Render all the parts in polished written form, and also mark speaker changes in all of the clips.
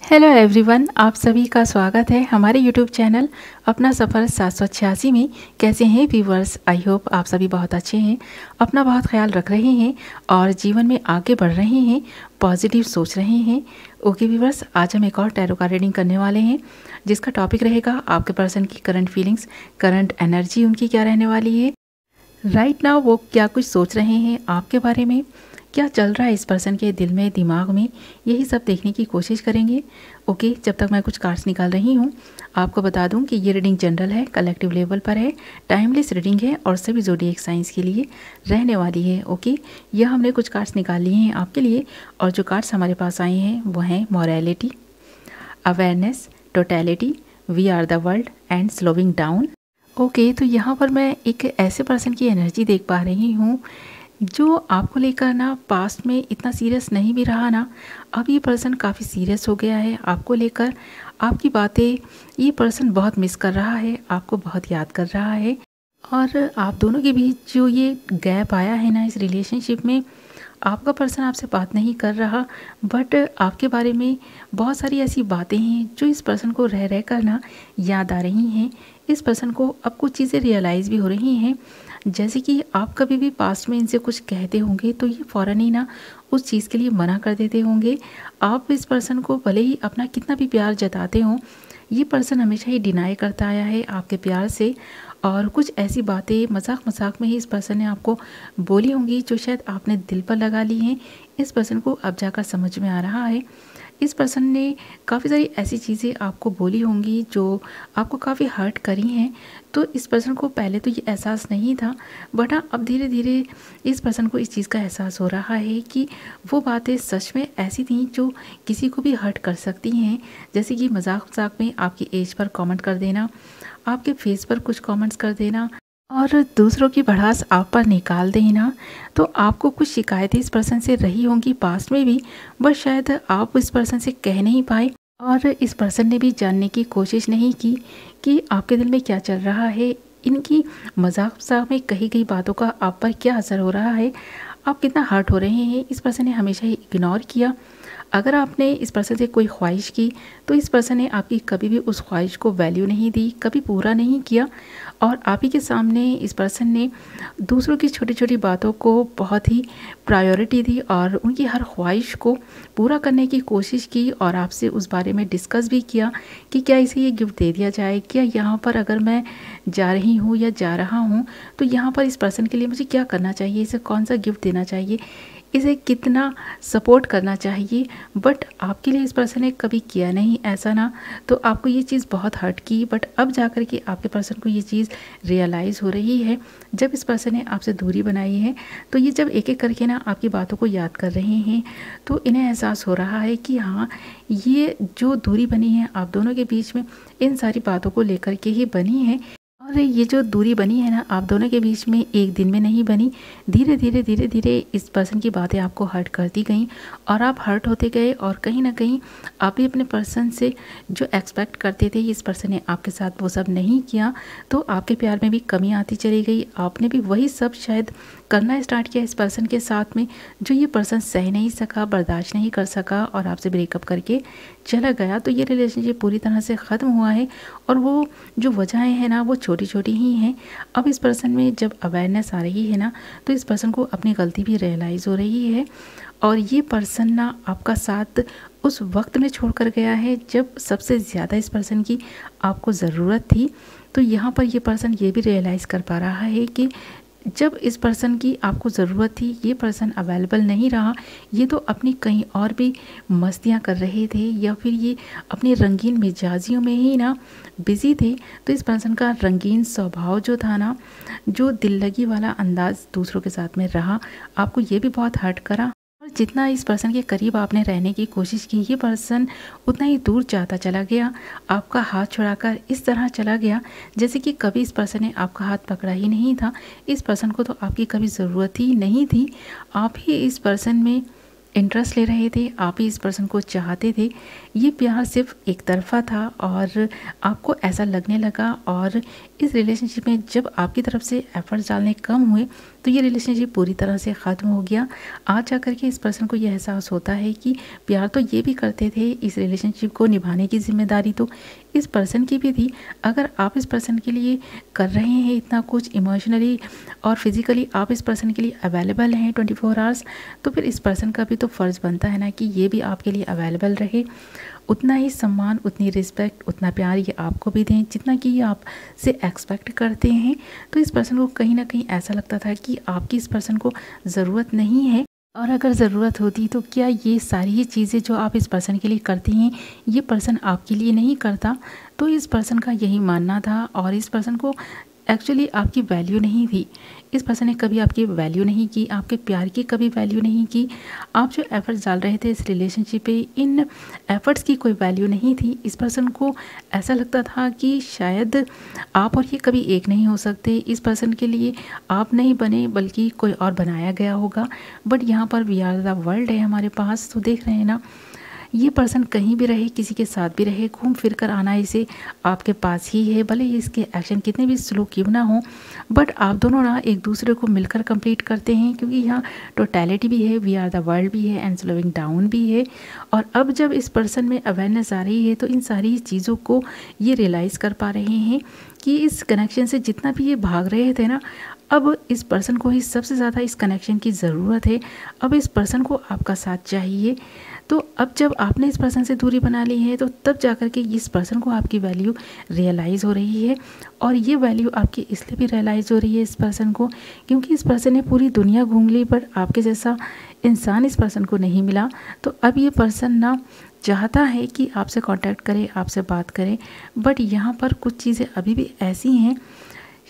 Speaker 1: Hello everyone, आप सभी का स्वागत है हमारे यूट्यूब चैनल अपना सफ़र 786 में। कैसे हैं व्यूवर्स? आई होप आप सभी बहुत अच्छे हैं, अपना बहुत ख्याल रख रहे हैं और जीवन में आगे बढ़ रहे हैं, पॉजिटिव सोच रहे हैं। ओके व्यूवर्स, आज हम एक और टैरो का रीडिंग करने वाले हैं जिसका टॉपिक रहेगा आपके पर्सन की करंट फीलिंग्स, करंट एनर्जी उनकी क्या रहने वाली है राइट नाउ। वो क्या कुछ सोच रहे हैं आपके बारे में, क्या चल रहा है इस पर्सन के दिल में, दिमाग में, यही सब देखने की कोशिश करेंगे। ओके, जब तक मैं कुछ कार्ड्स निकाल रही हूँ आपको बता दूं कि ये रीडिंग जनरल है, कलेक्टिव लेवल पर है, टाइमलेस रीडिंग है और सभी ज़ोडिएक साइंस के लिए रहने वाली है। ओके, यह हमने कुछ कार्ड्स निकाल लिए हैं आपके लिए और जो कार्ड्स हमारे पास आए हैं वो हैं morality, awareness, totality, we are the world and slowing down. Okay, तो यहाँ पर मैं एक ऐसे पर्सन की एनर्जी देख पा रही हूँ जो आपको लेकर ना पास्ट में इतना सीरियस नहीं भी रहा ना, अब ये पर्सन काफ़ी सीरियस हो गया है आपको लेकर। आपकी बातें ये पर्सन बहुत मिस कर रहा है, आपको बहुत याद कर रहा है और आप दोनों के बीच जो ये गैप आया है ना इस रिलेशनशिप में, आपका पर्सन आपसे बात नहीं कर रहा बट आपके बारे में बहुत सारी ऐसी बातें हैं जो इस पर्सन को रह रह कर ना याद आ रही हैं। इस पर्सन को अब कुछ चीज़ें रियलाइज़ भी हो रही हैं, जैसे कि आप कभी भी पास्ट में इनसे कुछ कहते होंगे तो ये फ़ौरन ही ना उस चीज़ के लिए मना कर देते होंगे। आप इस पर्सन को भले ही अपना कितना भी प्यार जताते हो, ये पर्सन हमेशा ही डिनाई करता आया है आपके प्यार से और कुछ ऐसी बातें मजाक मजाक में ही इस पर्सन ने आपको बोली होंगी जो शायद आपने दिल पर लगा ली हैं। इस पर्सन को अब जाकर समझ में आ रहा है, इस पर्सन ने काफ़ी सारी ऐसी चीज़ें आपको बोली होंगी जो आपको काफ़ी हर्ट करी हैं। तो इस पर्सन को पहले तो ये एहसास नहीं था बट हाँ, अब धीरे धीरे इस पर्सन को इस चीज़ का एहसास हो रहा है कि वो बातें सच में ऐसी थी जो किसी को भी हर्ट कर सकती हैं। जैसे कि मजाक मजाक में आपकी एज पर कमेंट कर देना, आपके फेस पर कुछ कमेंट्स कर देना और दूसरों की भड़ास आप पर निकाल देना। तो आपको कुछ शिकायतें इस पर्सन से रही होंगी पास्ट में भी, बट शायद आप इस पर्सन से कह नहीं पाए और इस पर्सन ने भी जानने की कोशिश नहीं की कि आपके दिल में क्या चल रहा है। इनकी मजाक मजाक में कही गई बातों का आप पर क्या असर हो रहा है, आप कितना हर्ट हो रहे हैं, इस पर्सन ने हमेशा ही इग्नोर किया। अगर आपने इस पर्सन से कोई ख्वाहिश की तो इस पर्सन ने आपकी कभी भी उस ख्वाहिश को वैल्यू नहीं दी, कभी पूरा नहीं किया और आप ही के सामने इस पर्सन ने दूसरों की छोटी छोटी बातों को बहुत ही प्रायोरिटी दी और उनकी हर ख्वाहिश को पूरा करने की कोशिश की और आपसे उस बारे में डिस्कस भी किया कि क्या इसे ये गिफ्ट दे दिया जाए, क्या यहाँ पर अगर मैं जा रही हूँ या जा रहा हूँ तो यहाँ पर इस पर्सन के लिए मुझे क्या करना चाहिए, इसे कौन सा गिफ्ट देना चाहिए, इसे कितना सपोर्ट करना चाहिए। बट आपके लिए इस पर्सन ने कभी किया नहीं ऐसा ना, तो आपको ये चीज़ बहुत हर्ट की। बट अब जाकर के आपके पर्सन को ये चीज़ रियलाइज़ हो रही है, जब इस पर्सन ने आपसे दूरी बनाई है तो ये जब एक एक करके ना आपकी बातों को याद कर रहे हैं तो इन्हें एहसास हो रहा है कि हाँ, ये जो दूरी बनी है आप दोनों के बीच में इन सारी बातों को लेकर के ही बनी है। और ये जो दूरी बनी है ना आप दोनों के बीच में एक दिन में नहीं बनी, धीरे धीरे इस पर्सन की बातें आपको हर्ट करती गई और आप हर्ट होते गए और कहीं ना कहीं आप भी अपने पर्सन से जो एक्सपेक्ट करते थे इस पर्सन ने आपके साथ वो सब नहीं किया, तो आपके प्यार में भी कमी आती चली गई। आपने भी वही सब शायद करना स्टार्ट किया इस पर्सन के साथ में जो ये पर्सन सह नहीं सका, बर्दाश्त नहीं कर सका और आपसे ब्रेकअप करके चला गया। तो ये रिलेशनशिप पूरी तरह से ख़त्म हुआ है और वो जो वजहें हैं ना वो छोटी छोटी ही हैं। अब इस पर्सन में जब अवेयरनेस आ रही है ना तो इस पर्सन को अपनी गलती भी रियलाइज़ हो रही है और ये पर्सन ना आपका साथ उस वक्त में छोड़ कर गया है जब सबसे ज़्यादा इस पर्सन की आपको ज़रूरत थी। तो यहाँ पर ये पर्सन ये भी रियलाइज़ कर पा रहा है कि जब इस पर्सन की आपको ज़रूरत थी ये पर्सन अवेलेबल नहीं रहा, ये तो अपनी कहीं और भी मस्तियाँ कर रहे थे या फिर ये अपनी रंगीन मिजाजियों में ही ना बिज़ी थे। तो इस पर्सन का रंगीन स्वभाव जो था ना, जो दिल लगी वाला अंदाज दूसरों के साथ में रहा, आपको ये भी बहुत हर्ट करा। और जितना इस पर्सन के करीब आपने रहने की कोशिश की ये पर्सन उतना ही दूर जाता चला गया, आपका हाथ छुड़ाकर इस तरह चला गया जैसे कि कभी इस पर्सन ने आपका हाथ पकड़ा ही नहीं था। इस पर्सन को तो आपकी कभी ज़रूरत ही नहीं थी, आप ही इस पर्सन में इंटरेस्ट ले रहे थे, आप ही इस पर्सन को चाहते थे। ये प्यार सिर्फ एक तरफा था और आपको ऐसा लगने लगा और इस रिलेशनशिप में जब आपकी तरफ से एफर्ट्स डालने कम हुए तो तो ये रिलेशनशिप पूरी तरह से ख़त्म हो गया। आज जाकर के इस पर्सन को ये एहसास होता है कि प्यार तो ये भी करते थे, इस रिलेशनशिप को निभाने की ज़िम्मेदारी तो इस पर्सन की भी थी। अगर आप इस पर्सन के लिए कर रहे हैं इतना कुछ इमोशनली और फिज़िकली, आप इस पर्सन के लिए अवेलेबल हैं 24 आवर्स, तो फिर इस पर्सन का भी तो फ़र्ज़ बनता है ना कि ये भी आपके लिए अवेलेबल रहे। उतना ही सम्मान, उतनी रिस्पेक्ट, उतना प्यार ये आपको भी दें जितना कि ये आपसे एक्सपेक्ट करते हैं। तो इस पर्सन को कहीं ना कहीं ऐसा लगता था कि आपकी इस पर्सन को ज़रूरत नहीं है, और अगर ज़रूरत होती तो क्या ये सारी ही चीज़ें जो आप इस पर्सन के लिए करती हैं ये पर्सन आपके लिए नहीं करता। तो इस पर्सन का यही मानना था, और इस पर्सन को एक्चुअली आपकी वैल्यू नहीं थी। इस पर्सन ने कभी आपकी वैल्यू नहीं की, आपके प्यार की कभी वैल्यू नहीं की। आप जो एफ़र्ट्स डाल रहे थे इस रिलेशनशिप पे, इन एफ़र्ट्स की कोई वैल्यू नहीं थी। इस पर्सन को ऐसा लगता था कि शायद आप और ये कभी एक नहीं हो सकते। इस पर्सन के लिए आप नहीं बने बल्कि कोई और बनाया गया होगा। बट यहाँ पर वी आर द वर्ल्ड है हमारे पास, तो देख रहे हैं ना, ये पर्सन कहीं भी रहे, किसी के साथ भी रहे, घूम फिर कर आना इसे आपके पास ही है। भले ही इसके एक्शन कितने भी स्लो क्यों ना हो, बट आप दोनों ना एक दूसरे को मिलकर कंप्लीट करते हैं, क्योंकि यहाँ टोटलिटी भी है, वी आर द वर्ल्ड भी है, एंड स्लोइंग डाउन भी है। और अब जब इस पर्सन में अवेयरनेस आ रही है तो इन सारी चीज़ों को ये रियलाइज़ कर पा रहे हैं कि इस कनेक्शन से जितना भी ये भाग रहे थे ना, अब इस पर्सन को ही सबसे ज़्यादा इस कनेक्शन की ज़रूरत है। अब इस पर्सन को आपका साथ चाहिए। तो अब जब आपने इस पर्सन से दूरी बना ली है तो तब जाकर के इस पर्सन को आपकी वैल्यू रियलाइज़ हो रही है। और ये वैल्यू आपकी इसलिए भी रियलाइज़ हो रही है इस पर्सन को, क्योंकि इस पर्सन ने पूरी दुनिया घूम ली बट आपके जैसा इंसान इस पर्सन को नहीं मिला। तो अब ये पर्सन ना चाहता है कि आपसे कांटेक्ट करे, आपसे बात करे, बट यहाँ पर कुछ चीज़ें अभी भी ऐसी हैं,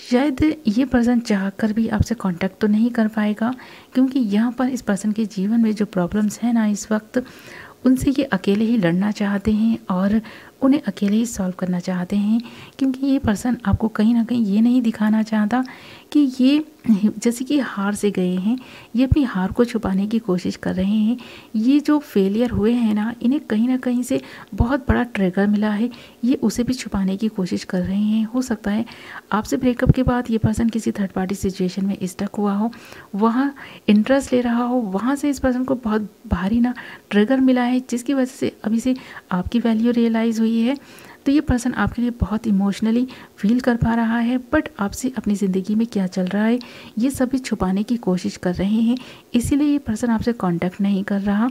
Speaker 1: शायद ये पर्सन चाहकर भी आपसे कांटेक्ट तो नहीं कर पाएगा, क्योंकि यहाँ पर इस पर्सन के जीवन में जो प्रॉब्लम्स हैं ना इस वक्त, उनसे ये अकेले ही लड़ना चाहते हैं और उन्हें अकेले ही सॉल्व करना चाहते हैं। क्योंकि ये पर्सन आपको कहीं ना कहीं ये नहीं दिखाना चाहता कि ये जैसे कि हार से गए हैं, ये अपनी हार को छुपाने की कोशिश कर रहे हैं। ये जो फेलियर हुए हैं ना, इन्हें कहीं ना कहीं से बहुत बड़ा ट्रिगर मिला है, ये उसे भी छुपाने की कोशिश कर रहे हैं। हो सकता है आपसे ब्रेकअप के बाद ये पर्सन किसी थर्ड पार्टी सिचुएशन में स्टक हुआ हो, वहाँ इंटरेस्ट ले रहा हो, वहाँ से इस पर्सन को बहुत भारी ना ट्रिगर मिला है, जिसकी वजह से अभी से आपकी वैल्यू रियलाइज़ हुई है। तो ये पर्सन आपके लिए बहुत इमोशनली फील कर पा रहा है, बट आपसे अपनी ज़िंदगी में क्या चल रहा है ये सभी छुपाने की कोशिश कर रहे हैं, इसीलिए ये पर्सन आपसे कांटेक्ट नहीं कर रहा।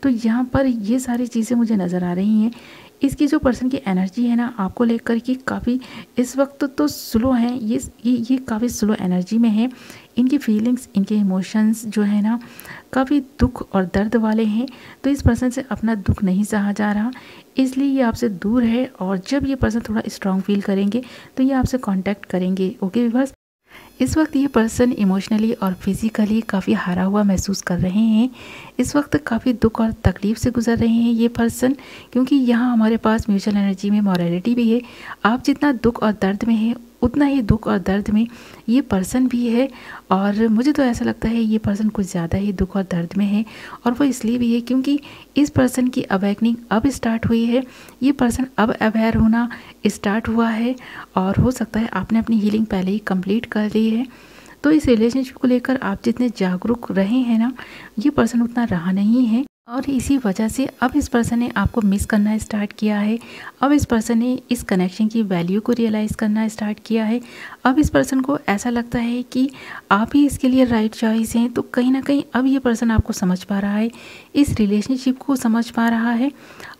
Speaker 1: तो यहाँ पर ये सारी चीज़ें मुझे नज़र आ रही हैं। इसकी जो पर्सन की एनर्जी है ना आपको लेकर के काफ़ी इस वक्त तो स्लो है, ये काफ़ी स्लो एनर्जी में है। इनकी फीलिंग्स, इनके इमोशंस जो है ना काफ़ी दुख और दर्द वाले हैं। तो इस पर्सन से अपना दुख नहीं सहा जा रहा, इसलिए ये आपसे दूर है। और जब ये पर्सन थोड़ा स्ट्रांग फील करेंगे तो ये आपसे कांटेक्ट करेंगे। ओके व्यूअर्स, इस वक्त ये पर्सन इमोशनली और फिज़िकली काफ़ी हारा हुआ महसूस कर रहे हैं। इस वक्त काफ़ी दुख और तकलीफ़ से गुजर रहे हैं ये पर्सन, क्योंकि यहाँ हमारे पास म्यूचुअल एनर्जी में मॉरलिटी भी है। आप जितना दुख और दर्द में हैं उतना ही दुख और दर्द में ये पर्सन भी है। और मुझे तो ऐसा लगता है ये पर्सन कुछ ज़्यादा ही दुख और दर्द में है, और वो इसलिए भी है क्योंकि इस पर्सन की अवेकनिंग अब स्टार्ट हुई है। ये पर्सन अब अवेयर होना स्टार्ट हुआ है, और हो सकता है आपने अपनी हीलिंग पहले ही कंप्लीट कर ली है। तो इस रिलेशनशिप को लेकर आप जितने जागरूक रहे हैं ना, ये पर्सन उतना रहा नहीं है, और इसी वजह से अब इस पर्सन ने आपको मिस करना स्टार्ट किया है। अब इस पर्सन ने इस कनेक्शन की वैल्यू को रियलाइज़ करना स्टार्ट किया है। अब इस पर्सन को ऐसा लगता है कि आप ही इसके लिए राइट चॉइस हैं। तो कहीं ना कहीं अब ये पर्सन आपको समझ पा रहा है, इस रिलेशनशिप को समझ पा रहा है।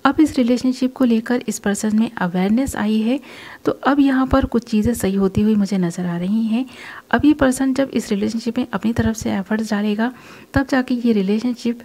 Speaker 1: अब इस रिलेशनशिप को लेकर इस पर्सन में अवेयरनेस आई है। तो अब यहाँ पर कुछ चीज़ें सही होती हुई मुझे नज़र आ रही हैं। अब ये पर्सन जब इस रिलेशनशिप में अपनी तरफ से एफर्ट्स डालेगा तब जाके ये रिलेशनशिप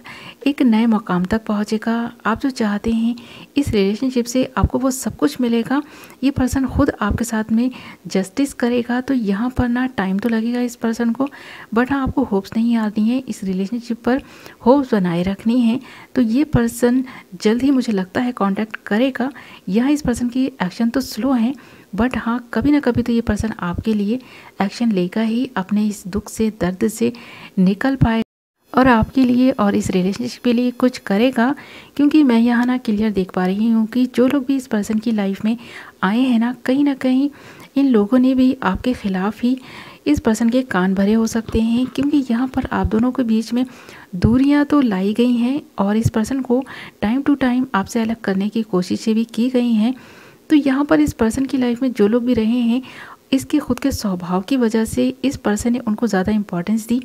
Speaker 1: एक नए मकाम तक पहुँचेगा। आप जो चाहते हैं इस रिलेशनशिप से आपको वो सब कुछ मिलेगा। ये पर्सन खुद आपके साथ में जस्टिस करेगा। तो यहाँ पर ना टाइम तो लगेगा इस पर्सन को, बट हाँ आपको होप्स नहीं आनी है, इस रिलेशनशिप पर होप्स बनाए रखनी है। तो ये पर्सन जल्द ही मुझे लगता है कांटेक्ट करेगा। यहाँ इस पर्सन की एक्शन तो स्लो है, बट हाँ कभी ना कभी तो ये पर्सन आपके लिए एक्शन लेगा ही, अपने इस दुख से, दर्द से निकल पाए और आपके लिए और इस रिलेशनशिप के लिए कुछ करेगा। क्योंकि मैं यहाँ ना क्लियर देख पा रही हूँ कि जो लोग भी इस पर्सन की लाइफ में आए हैं ना कहीं इन लोगों ने भी आपके ख़िलाफ़ ही इस पर्सन के कान भरे हो सकते हैं, क्योंकि यहाँ पर आप दोनों के बीच में दूरियां तो लाई गई हैं और इस पर्सन को टाइम टू टाइम आपसे अलग करने की कोशिशें भी की गई हैं। तो यहाँ पर इस पर्सन की लाइफ में जो लोग भी रहे हैं, इसके खुद के स्वभाव की वजह से इस पर्सन ने उनको ज़्यादा इम्पोर्टेंस दी,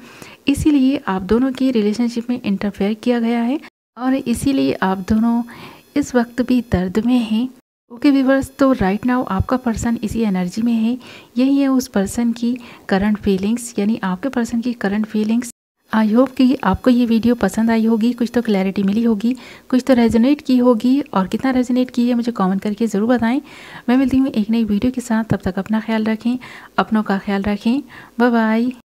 Speaker 1: इसीलिए आप दोनों की रिलेशनशिप में इंटरफेयर किया गया है और इसीलिए आप दोनों इस वक्त भी दर्द में हैं। ओके व्यूअर्स, तो राइट नाउ आपका पर्सन इसी एनर्जी में है। यही है उस पर्सन की करंट फीलिंग्स, यानी आपके पर्सन की करंट फीलिंग्स। आई होप कि आपको ये वीडियो पसंद आई होगी, कुछ तो क्लैरिटी मिली होगी, कुछ तो रेजोनेट की होगी, और कितना रेजोनेट की है मुझे कमेंट करके ज़रूर बताएं। मैं मिलती हूँ एक नई वीडियो के साथ, तब तक अपना ख्याल रखें, अपनों का ख्याल रखें। Bye bye.